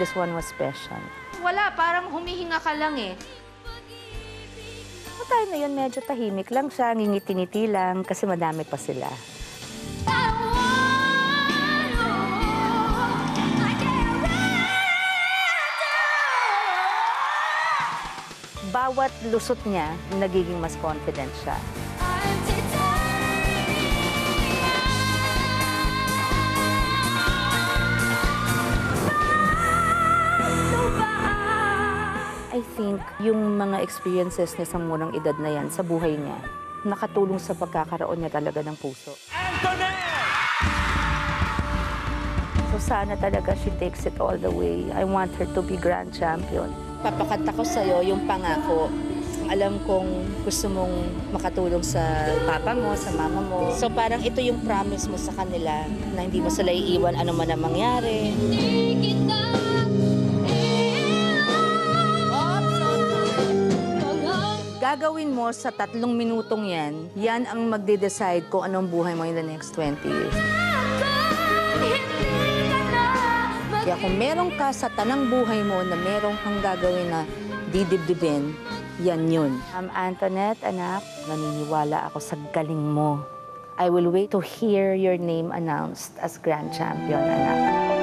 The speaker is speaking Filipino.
this one was special. Wala, parang humihinga ka lang eh. So tayo na yun, medyo tahimik lang siya, ngingiti-ngiti lang kasi madami pa sila. Bawat lusot niya, nagiging mas confident siya. I think yung mga experiences niya sa murang edad na yan, sa buhay niya, nakatulong sa pagkakaroon niya talaga ng puso. So sana talaga she takes it all the way. I want her to be grand champion. Papakanta ko sa'yo yung pangako. Alam kong gusto mong makatulong sa papa mo, sa mama mo. So parang ito yung promise mo sa kanila na hindi mo sila iiwan ano man ang mangyari. Gagawin mo sa 3 minutong yan ang magde-decide kung anong buhay mo in the next 20 years. Kaya kung meron ka sa tanang buhay mo na meron kang gagawin na didibdibin, yan yun. Antoinette, anak, naniniwala ako sa galing mo. I will wait to hear your name announced as grand champion, anak.